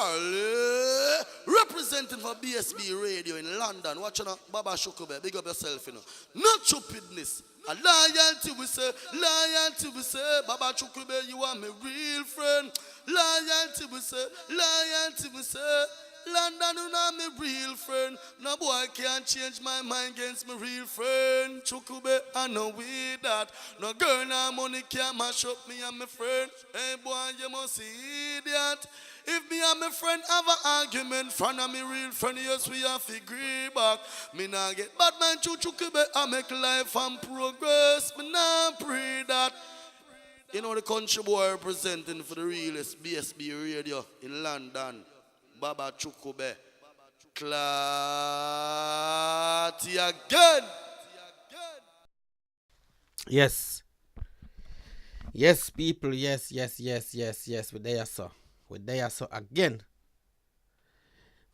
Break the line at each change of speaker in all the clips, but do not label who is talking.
Charlie, representing for BSB Radio in London. Watch out, Baba Shukube, big up yourself, you know. Not stupidness. A loyalty we say, Baba Shukube, you are my real friend. Loyalty we say, London, you know my real friend. No boy can't change my mind against my real friend. Chukube, I know with that. No girl, no money can't mash up me and my friend. Hey boy, you must see that. If me and my friend have an argument, front of me real friend, yes, we have to agree back. Me nah get bad man, Chukube, I make life and progress. Me nah pray that. You know the country boy representing for the realest BSB Radio in London. Baba Chukube. Clarty again.
Yes. Yes, people. Yes. We're there, so. We're there, so again.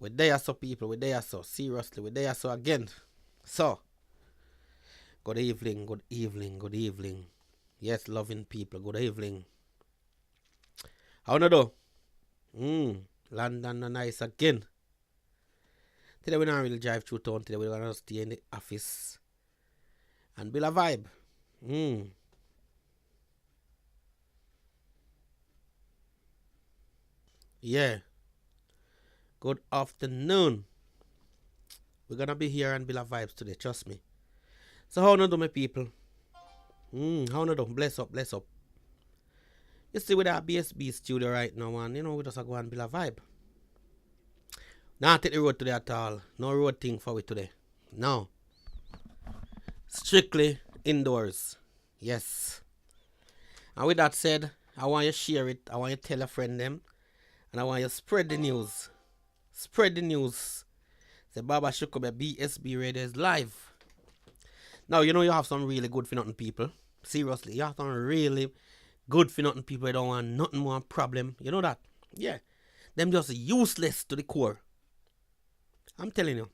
We're there, so people. We're there, so. Seriously, we're there, so again. So. Good evening. Yes, loving people. Good evening. How do you do? London and nice again. Today we don't really drive through town. Today we're gonna stay in the office and build a vibe. Yeah. Good afternoon. We're gonna be here and build a vibes today, trust me. So how do my people? How do? Bless up. You see, with our BSB studio right now, and you know, we just go and build a vibe. Not take the road today at all. No road thing for we today. No. Strictly indoors. Yes. And with that said, I want you to share it. I want you to tell a friend them. And I want you to spread the news. Spread the news. Say Baba Shukube BSB Radio is live. Now, you know you have some really good for nothing people. Seriously, you have some really good for nothing people. They don't want nothing more problem. You know that? Yeah. Them just useless to the core. I'm telling you.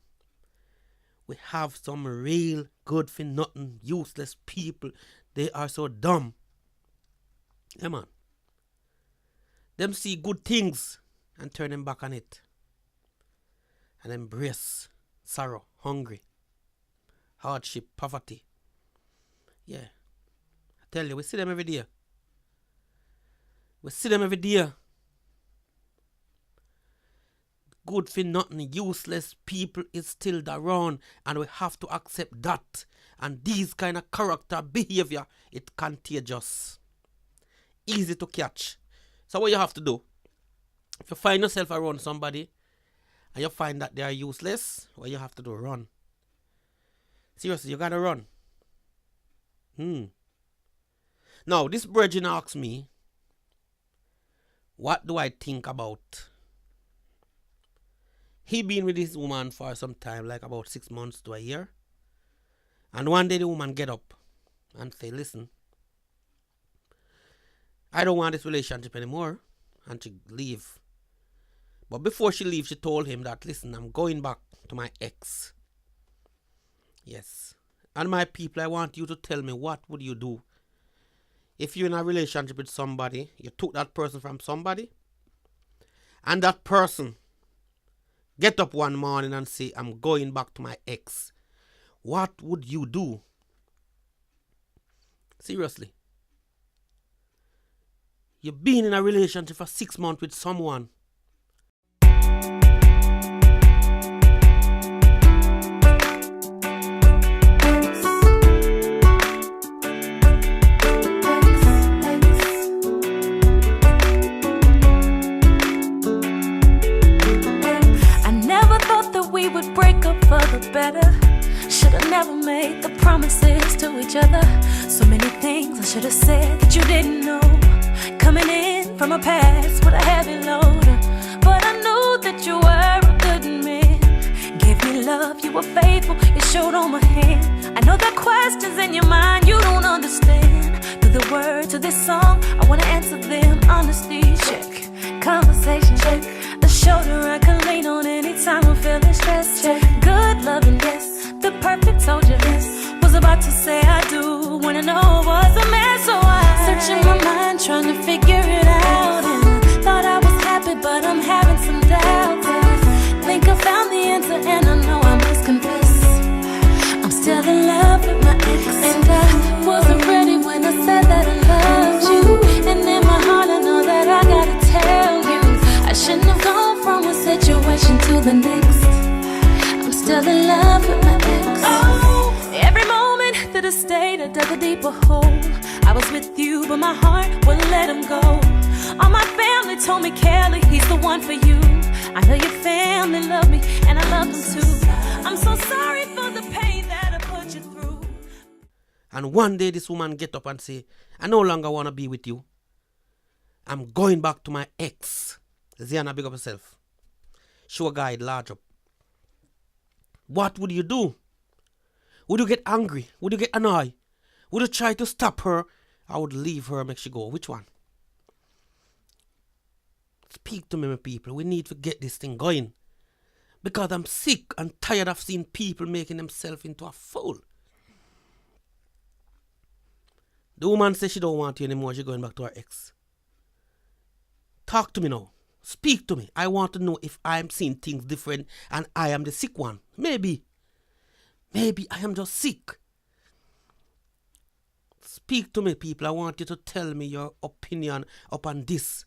We have some real good for nothing useless people. They are so dumb. Yeah, man. Them see good things and turn them back on it. And embrace sorrow, hungry, hardship, poverty. Yeah. I tell you, we see them every day. Good for nothing, useless people is still around, and we have to accept that. And these kind of character behavior, it's contagious. Easy to catch. So what you have to do, if you find yourself around somebody and you find that they are useless, what you have to do, run. Seriously, you gotta run. Now, this virgin asks me, what do I think about he been with this woman for some time, like about 6 months to a year. And one day the woman get up and say, listen, I don't want this relationship anymore. And she leave. But before she leaves, she told him that, listen, I'm going back to my ex. Yes. And my people, I want you to tell me, what would you do if you're in a relationship with somebody, you took that person from somebody, and that person get up one morning and say, I'm going back to my ex. What would you do? Seriously. You've been in a relationship for 6 months with someone.
Better. Should've never made the promises to each other. So many things I should've said that you didn't know. Coming in from a past with a heavy load, but I knew that you were a good man. Gave me love, you were faithful, it showed on my hand. I know there are questions in your mind you don't understand. Through the words of this song, I wanna answer them. Honesty, check. Conversation, check. The shoulder I can lean on anytime I'm feeling stressed, check. Good loving, yes. The perfect soldier, yes. Was about to say I do when I know it was a mess. So I searching my mind trying to figure it out, and thought I was happy but I'm having some doubt. the next. I'm still in love with my ex. Oh, every moment that I stayed, I dug a deeper hole. I was with you, but my heart wouldn't let him go. All my family told me, Kelly, he's the one for you. I know your family love me, and I love them too. I'm so sorry for the pain that I put you through.
And one day this woman get up and say, I no longer want to be with you. I'm going back to my ex. Ziana, big up yourself. Show guide large up. What would you do? Would you get angry? Would you get annoyed? Would you try to stop her? I would leave her and make she go. Which one? Speak to me, my people. We need to get this thing going. Because I'm sick and tired of seeing people making themselves into a fool. The woman says she don't want you anymore. She's going back to her ex. Talk to me now. Speak to me. I want to know if I'm seeing things different and I am the sick one. Maybe. Maybe I am just sick. Speak to me, people. I want you to tell me your opinion upon this.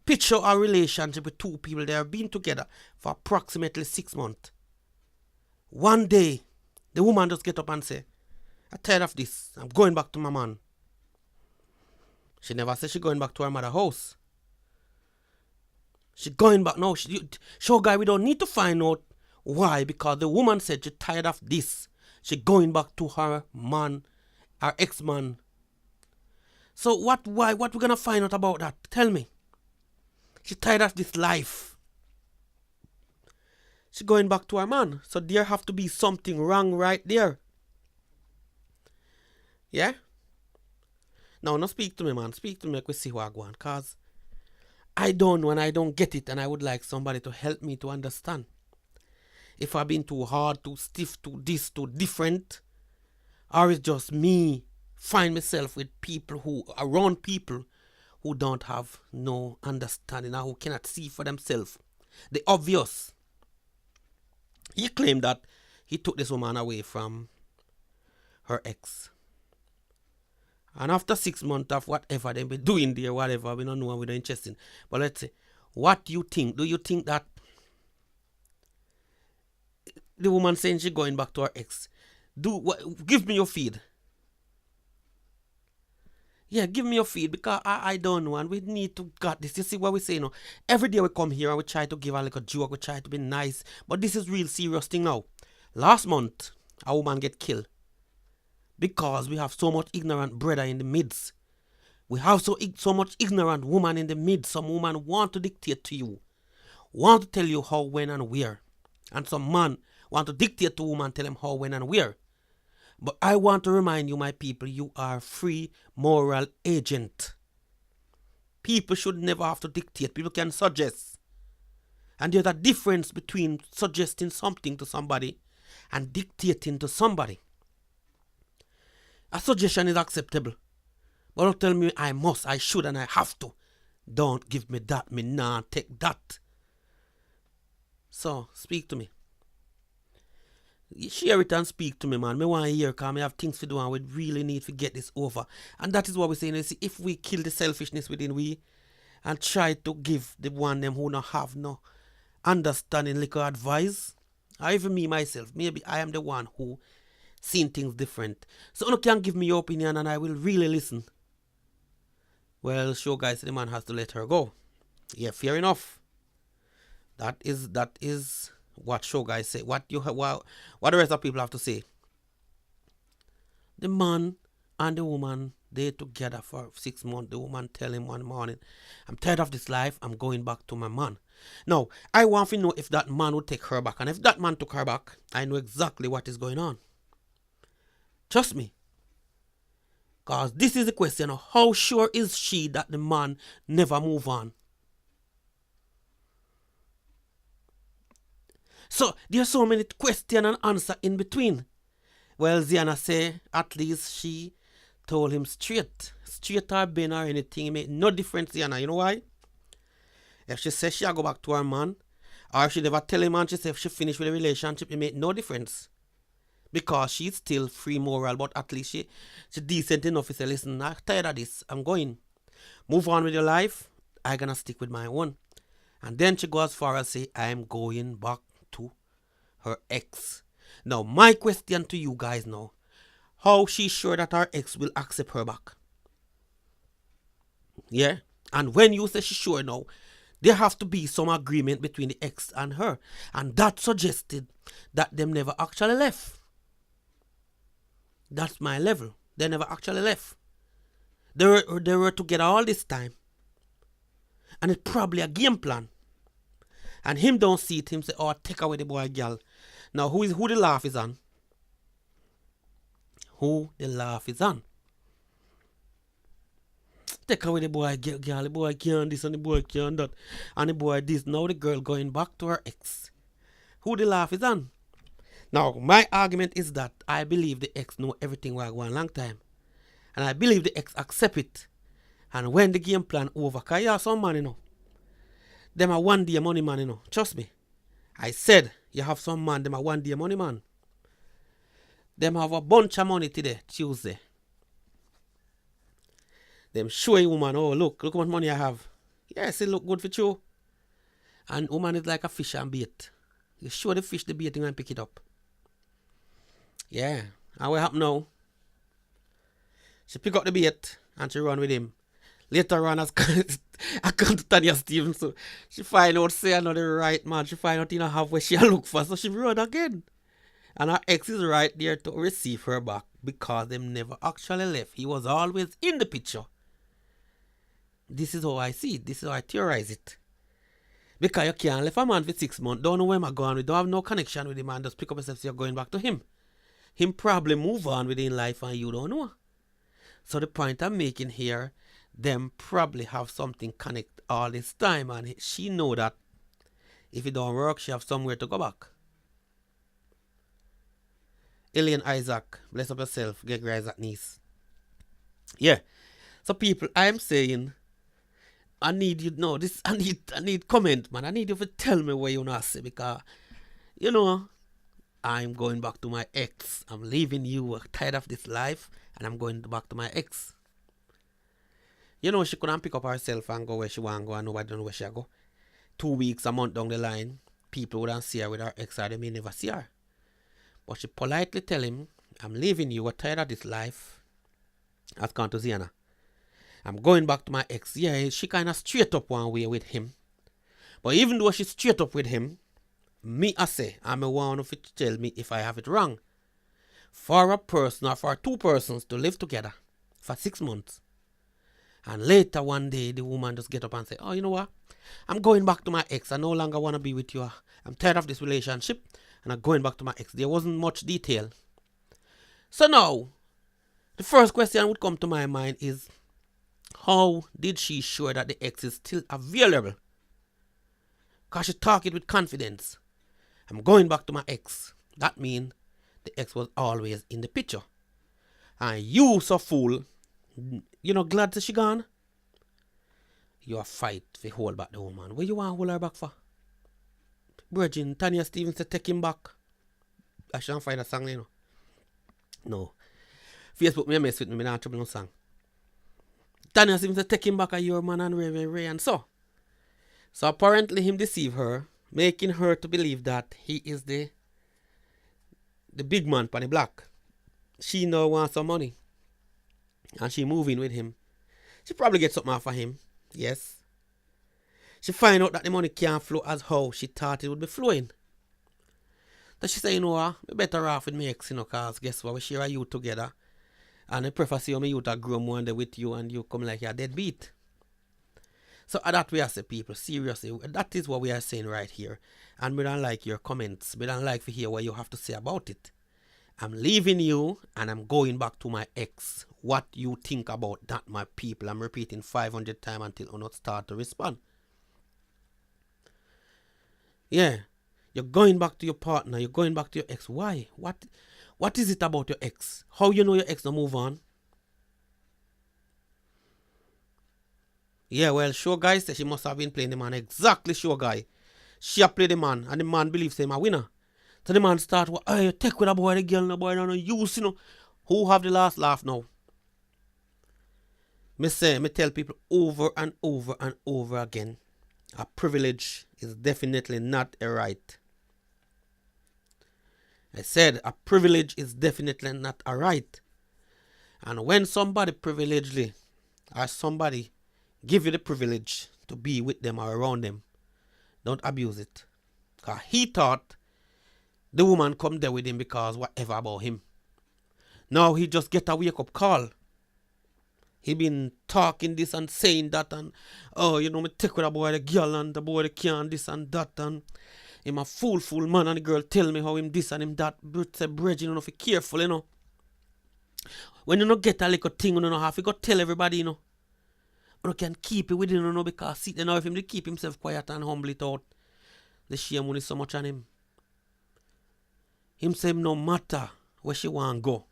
Picture a relationship with two people. They have been together for approximately 6 months. One day, the woman just get up and say, I'm tired of this. I'm going back to my man. She never said she's going back to her mother's house. She's going back now. Show guy, we don't need to find out why, because the woman said she's tired of this. She's going back to her man, her ex-man. So why, what we gonna find out about that? Tell me. She's tired of this life. She's going back to her man. So there have to be something wrong right there. Yeah? Now, no speak to me, man. Speak to me, we see what I want. Because I don't know and I don't get it. And I would like somebody to help me to understand. If I've been too hard, too stiff, too this, too different. Or it's just me find myself with people who, around people who don't have no understanding or who cannot see for themselves the obvious. He claimed that he took this woman away from her ex. And after 6 months of whatever they've been doing there, whatever, we don't know and we're not interested. But let's say, what do you think? Do you think that the woman saying she's going back to her ex, give me your feed. Yeah, give me your feed because I don't know and we need to got this. You see what we say now? Every day we come here and we try to give a little joke, we try to be nice. But this is real serious thing now. Last month, a woman get killed. Because we have so much ignorant brother in the midst. We have so much ignorant woman in the midst. Some woman want to dictate to you. Want to tell you how, when and where. And some man want to dictate to woman, tell them how, when and where. But I want to remind you, my people, you are free moral agent. People should never have to dictate. People can suggest. And there's a difference between suggesting something to somebody and dictating to somebody. A suggestion is acceptable. But don't tell me I must, I should, and I have to. Don't give me that. Me nah take that. So, speak to me. Share it and speak to me, man. Me want to hear because I have things to do and we really need to get this over. And that is what we're saying. You see, if we kill the selfishness within we and try to give the one them who not have no understanding little advice, or even me myself, maybe I am the one who seen things different. So you can give me your opinion and I will really listen. Well, sure guys, the man has to let her go. Yeah, fair enough. That is what show guys say. What the rest of people have to say. The man and the woman, they together for 6 months. The woman tell him one morning, I'm tired of this life, I'm going back to my man. Now, I want to know if that man would take her back. And if that man took her back, I know exactly what is going on. Trust me. Because this is the question of how sure is she that the man never move on. So, there's so many question and answer in between. Well, Ziana say, at least she told him straight. Straight or been or anything. It made no difference, Ziana. You know why? If she says she'll go back to her man, or if she never tell him and she say if she finished with the relationship, it made no difference. Because she's still free moral, but at least she decent enough to say, listen, I'm tired of this. I'm going. Move on with your life. I'm going to stick with my one. And then she goes as far as say, I'm going back to her ex. Now, my question to you guys now, how she sure that her ex will accept her back? Yeah? And when you say she's sure now, there have to be some agreement between the ex and her. And that suggested that them never actually left. That's my level. They never actually left. They were together all this time. And it's probably a game plan. And him don't see it. Him say, oh, take away the boy girl. Now, who the laugh is on? Who the laugh is on? Take away the boy girl. The boy can't this and the boy can't that. And the boy this. Now the girl going back to her ex. Who the laugh is on? Now, my argument is that I believe the ex know everything while going a long time. And I believe the ex accept it. And when the game plan over, because you have some man, you know. Them are 1 day money man, you know. Trust me. I said, you have some man, them are 1 day money man. Them have a bunch of money today, Tuesday. Them show a woman, oh, look how much money I have. Yes, it look good for you. And woman is like a fish and bait. You show the fish the bait and pick it up. Yeah. And what happened now? She pick up the bait and she run with him. Later on, as I come to Tanya Stevens, so she find out, say, I'm not the right man. She find out, have where she look for, so she run again. And her ex is right there to receive her back because them never actually left. He was always in the picture. This is how I see it. This is how I theorize it. Because you can't leave a man for 6 months, don't know where I'm going with, don't have no connection with the man, just pick up yourself, so you're going back to him. Him probably move on within life and you don't know. So the point I'm making here, them probably have something connect all this time and she know that if it don't work, she have somewhere to go back. Elaine Isaac, bless up yourself, Gregory Isaac niece. Yeah. So people, I'm saying, I need you to know this, I need comment, man. I need you to tell me what you want to say because, you know, I'm going back to my ex. I'm leaving you. I'm tired of this life and I'm going back to my ex. You know, she couldn't pick up herself and go where she want to go and nobody don't know where she go. 2 weeks, a month down the line, people wouldn't see her with her ex or they may never see her. But she politely tell him, I'm leaving you. I'm tired of this life. I've gone to Ziana. I'm going back to my ex. Yeah, she kind of straight up one way with him. But even though she's straight up with him, me I say, I'm a one of it to tell me if I have it wrong. For a person or for 2 persons to live together for 6 months. And later one day, the woman just get up and say, oh, you know what? I'm going back to my ex. I no longer want to be with you. I'm tired of this relationship. And I'm going back to my ex. There wasn't much detail. So now, the first question that would come to my mind is, how did she sure that the ex is still available? Because she talk it with confidence. I'm going back to my ex. That means the ex was always in the picture. And you, so fool, you know, glad that she gone? You a fight to hold back the woman. Where you want to hold her back for? Virgin, Tanya Stevens said take him back. I shouldn't find a song, you know. No. Facebook me mess with me, not trouble no song. Tanya Stevens said take him back at your man and Ray and so. So apparently him deceive her, making her to believe that he is the big man on the block. She now wants some money. And she moving with him. She probably get something off of him. Yes. She find out that the money can't flow as how she thought it would be flowing. So she say, you know what, we better off with my ex, you know, cause guess what, we share a youth together. And I prefer see how my youth grow more with you and you come like you're deadbeat. So that way I say, people, seriously, that is what we are saying right here. And we don't like your comments. We don't like to hear what you have to say about it. I'm leaving you and I'm going back to my ex. What you think about that, my people? I'm repeating 500 times until you not start to respond. Yeah. You're going back to your partner. You're going back to your ex. Why? What is it about your ex? How you know your ex don't move on? Yeah, well, Sure Guy said she must have been playing the man. Exactly, Sure Guy. She a play the man and the man believes him a winner. So the man start, hey, take with a boy, the girl, the boy, don't use, you know. Who have the last laugh now? Me tell people over and over and over again. A privilege is definitely not a right. I said a privilege is definitely not a right. And when somebody privilegedly or somebody give you the privilege to be with them or around them, don't abuse it. Because he thought the woman come there with him because whatever about him. Now he just get a wake up call. He been talking this and saying that and me take with a boy the girl and the boy the can this and that and him a fool man and the girl tell me how him this and him that. But say Bridget, you know, be careful, When you don't get a little thing, you don't have to go tell everybody, You can keep it within, because see, if him to keep himself quiet and humble it out, the shame is so much on him. Him say no matter where she want go,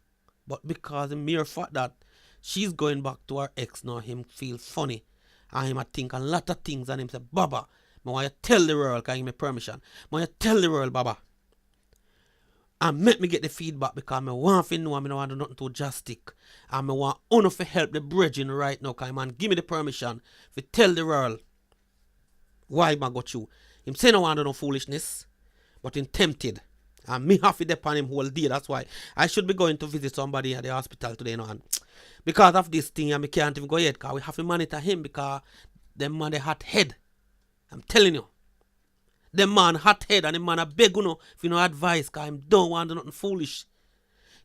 but because the mere fact that she's going back to her ex now, him feel funny, and him a think a lot of things, and him say, Baba, I want you tell the world, because give me permission. I want you tell the world, Baba. And make me get the feedback because I want to know I don't want to do nothing too drastic. And I want honor to help the bridging right now because man give me the permission to tell the world why I got you. Him say no want to do no foolishness, but him tempted. And me have to depend on him whole day. That's why I should be going to visit somebody at the hospital today. And because of this thing, I can't even go yet because we have to monitor him because the man they hot head. I'm telling you. The man hot head and the man a beg if you no advice because him don't want to do nothing foolish.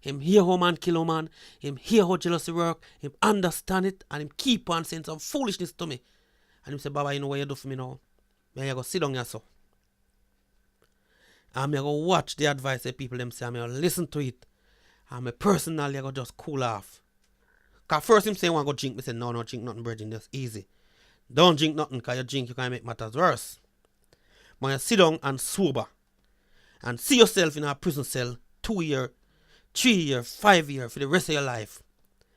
Him hear how man kill a man, him hear how jealousy work, him understand it and him keep on saying some foolishness to me. And him say, Baba, you know what you do for me now? Me I go sit down here so. And me I go watch the advice that people them say and me I listen to it. And me personally I go just cool off. Because first him say want to go drink, me say no drink nothing brethren, that's easy. Don't drink nothing because you drink you can make matters worse. When you sit down and sober and see yourself in a prison cell 2 years, 3 years, 5 years for the rest of your life.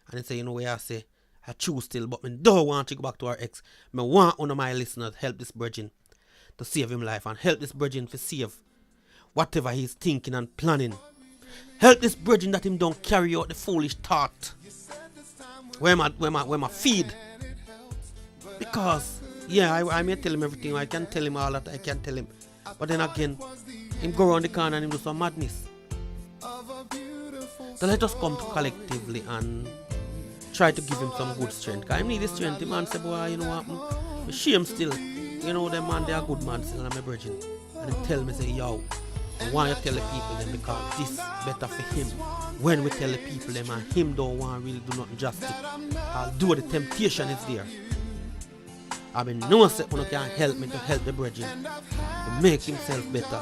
And you say, you know what I say, I choose still, but I don't want to go back to our ex. I want one of my listeners help this virgin to save him life and help this virgin to save whatever he's thinking and planning. Help this virgin that him don't carry out the foolish thought. Where my feed. Because I may tell him everything. I can tell him all that I can tell him. But then again, him go around the corner and him do some madness. So let us come collectively and try to give him some good strength. Because I need the strength. The man say, boy, you know what? I shame still. You know, them man, they are good man still. And I'm a virgin. And they tell me, say, yo, I want you to tell the people them because this better for him. When we tell the people them and him don't want really do nothing drastic. Although the temptation is there. I mean, no one can help me to help the brethren to make himself better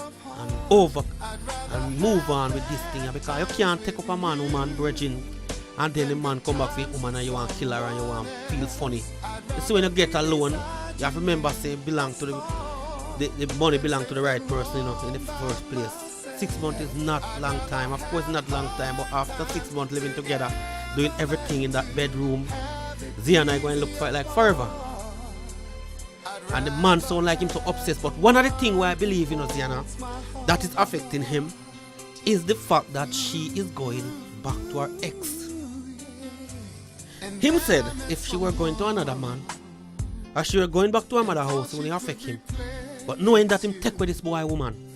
and move on with this thing because you can't take up a man, woman, brethren, and then the man come back for a woman and you want to kill her and you want to feel funny. You see, when you get alone, you have to remember say belong to the money belong to the right person, in the first place. 6 months is not long time, of course not long time, but after 6 months living together, doing everything in that bedroom, Zia and I going to look for it like forever. And the man sound like him so obsessed. But one of the things where I believe, Ziana, that is affecting him is the fact that she is going back to her ex. Him said if she were going to another man, or she were going back to her mother's house, it would affect him. But knowing that him take with this boy woman,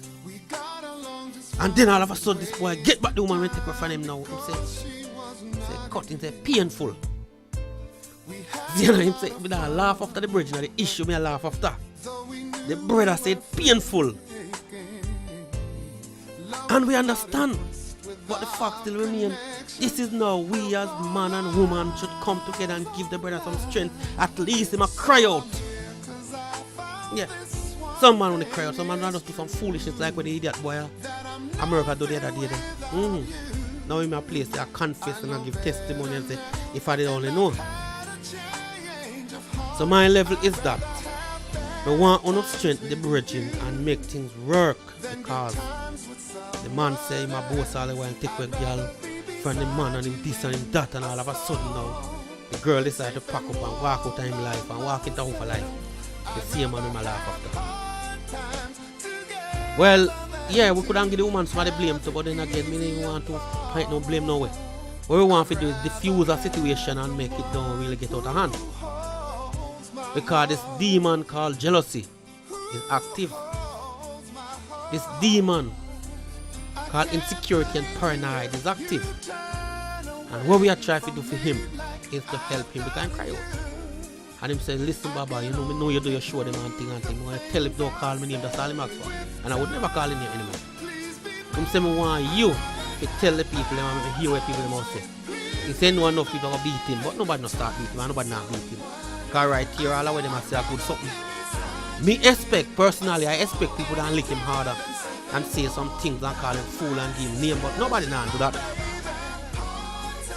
and then all of a sudden this boy get back the woman and take her from him now. Him say cut, him say painful. Him say, me da laugh after the bridge, the issue me a laugh after. The brother said painful. And we understand, but the fact still remain. This is now we as man and woman should come together and give the brother some strength. At least him a cry out. Yeah. Some man when they cry out, some man just do some foolishness like when the idiot boy America do the other day. Now in my place they confess and I give testimony and say, if I did only know. So my level is that we want to strengthen the bridging and make things work because the man say my boss all the while take a girl from the man and him this and him that and all of a sudden now the girl decide to pack up and walk out of him life and walk into her life. The same man in my life after. Well, yeah, we could give the woman some of the blame too, but then again, we don't want to find no blame no way. What we want to do is diffuse a situation and make it don't really get out of hand. Because this demon called jealousy is active. This demon called insecurity and paranoid is active. And what we are trying to do for him is to help him become cry out. And him say, listen Baba, you know you do your show them and thing. I want to tell him don't call me name, that's all him ask for. And I would never call him name anymore. Him say me want you to tell the people and hear what people must say. He say no enough people go beat him, but nobody no start beat him and nobody not beat him. Because right here all the way them say a good something. Me personally I expect people to lick him harder and say some things and call him fool and give him name, but nobody not do that.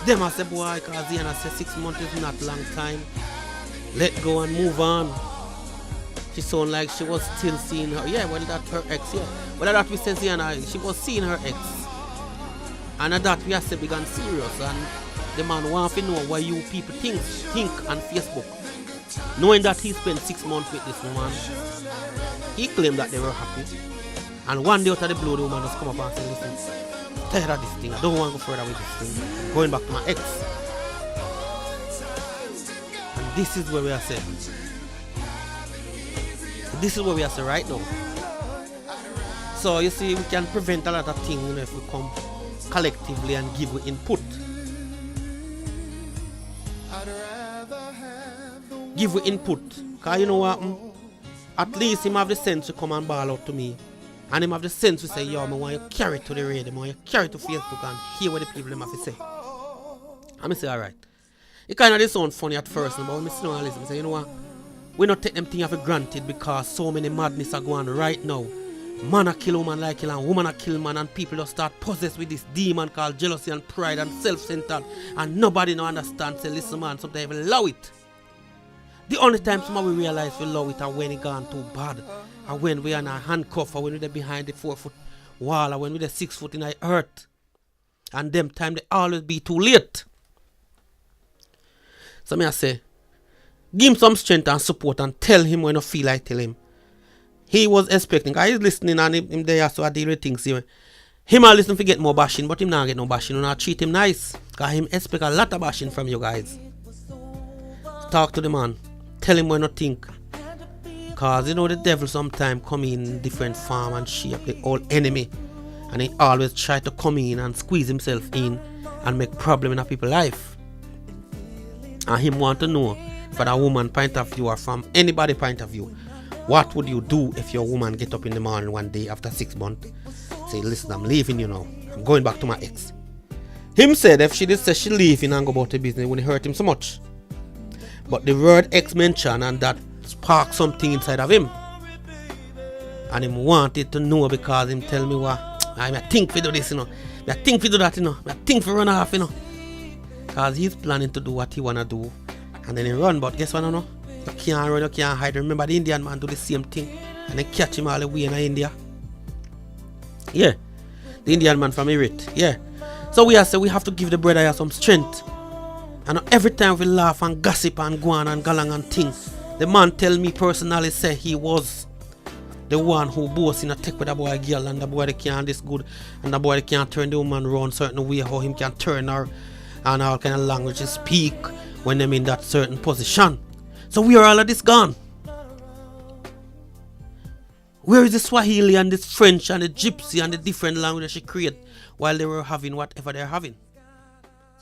Them I say boy, because they say 6 months is not long time. Let go and move on. She sound like she was still seeing her. Yeah, well that's her ex, yeah. Well that we say she was seeing her ex. And that we have to begin serious and the man want to know what you people think on Facebook. Knowing that he spent 6 months with this woman, he claimed that they were happy. And one day out of the blue, the woman just come up and say, listen, tired of this thing, I don't want to go further with this thing. I'm going back to my ex. And this is where we are saying. This is where we are saying right now. So you see, we can prevent a lot of things, you know, if we come collectively and give input. Give input. Because you know what? At least him have the sense to come and ball out to me. And him have the sense to say, yo, I want you carry it to the radio, I want you carry it to Facebook and hear what the people have to say. And I say, alright. It kind of sound funny at first, but when I sit down and listen, I say, you know what? We not take them things for granted because so many madness are going on right now. Man a kill woman like kill and woman a kill man, and people just start possessed with this demon called jealousy and pride and self-centered, and nobody no understand. Say, listen man, sometimes we allow it. The only time somebody realize we love it are when it gone too bad, or when we are in a handcuff, or when we're behind the 4-foot wall, or when we're 6 foot in the earth. And them time they always be too late. So me I say, give him some strength and support and tell him when you feel like tell him. He was expecting, because he's listening and him there so I deal with things here. Him I listen to get more bashing, but him not get no bashing. You not treat him nice. Because him expect a lot of bashing from you guys. Talk to the man. Tell him when you think. Because you know the devil sometimes come in different form and shape, the old enemy. And he always try to come in and squeeze himself in and make problem in a people's life. And him want to know from a woman point of view or from anybody point of view. What would you do if your woman get up in the morning one day after 6 months? Say, listen, I'm leaving you now. I'm going back to my ex. Him said if she did say she leaving and go about the business, it wouldn't hurt him so much. But the word ex mentioned and that sparked something inside of him. And him wanted to know because him tell me what I think we do this, you know. I think we do that, you know. I think we run off, you know. Because he's planning to do what he wanna do. And then he run, but guess what, you know? You can't run, you can't hide. Remember the Indian man do the same thing and they catch him all the way in India. Yeah. The Indian man from Irit. Yeah. So we have to give the brother some strength. And every time we laugh and gossip and go on and galang and things, the man tell me personally say he was the one who boasts in a take with a boy girl and the boy they can't this good and the boy they can't turn the woman around certain way how him can turn her and all kind of languages speak when them in that certain position. So where are all of this gone? Where is the Swahili and this French and the Gypsy and the different languages she create while they were having whatever they're having?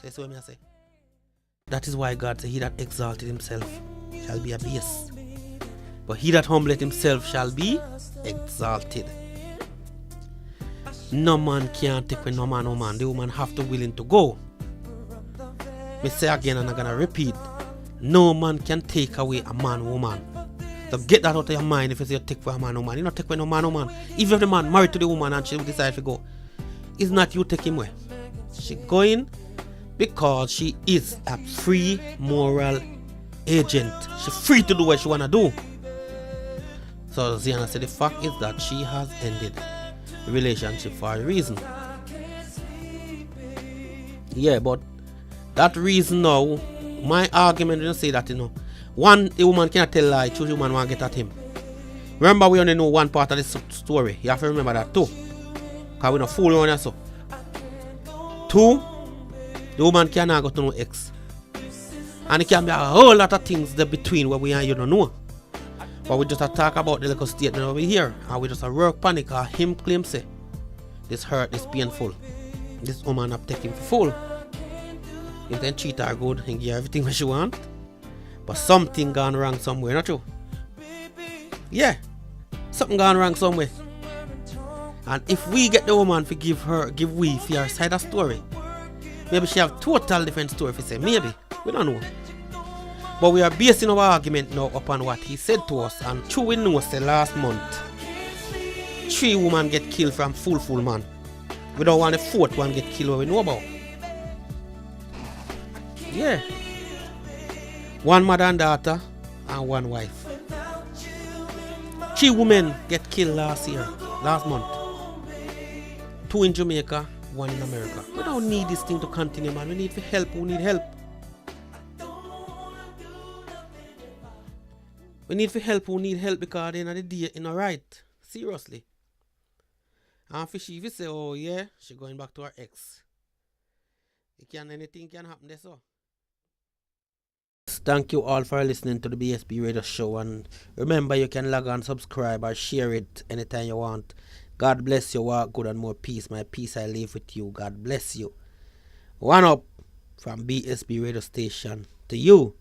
So what I say. That is why God said, he that exalted himself shall be abased. But he that humbleth himself shall be exalted. No man can take with no man, no man. The woman have to willing to go. Me say again and I'm going to repeat. No man can take away a man, woman. So get that out of your mind if you say you take for a man, no man. You don't take with no man, no man. Even if the man married to the woman and she decide to go, it's not you take him away. She going because she is a free moral agent. She's free to do what she want to do. So Ziana said the fact is that she has ended the relationship for a reason. Yeah, but that reason now, my argument didn't say that, you know. One, the woman cannot tell a lie, two, the woman want to get at him. Remember, we only know one part of the story. You have to remember that too. Because we don't fool on us. Two, the woman cannot go to no ex. And it can be a whole lot of things there between where we and you don't know. But we just a talk about the little statement over here, and we just a work panic, or him claim say this hurt, this painful. This woman have taken for full. You can treat her good and give her everything what she want. But something gone wrong somewhere, not true? Yeah. Something gone wrong somewhere. And if we get the woman to give we for her side of story, maybe she have total different story if say. Maybe. We don't know. But we are basing our argument now upon what he said to us, and true we know say last month 3 women get killed from full man. We don't want the 4th one get killed what we know about. Yeah. 1 mother and daughter and 1 wife. 3 women get killed last month. 2 in Jamaica, 1 in America. We don't need this thing to continue, man. We need help. We need help. We need help because at the end of the day, it's not right. Seriously. And if she say, oh yeah, she going back to her ex. Anything can happen there, so. Thank you all for listening to the BSB Radio Show, and remember you can log on, subscribe or share it anytime you want. God bless you, walk good and more peace. My peace I leave with you. God bless you. One up from BSB Radio Station to you.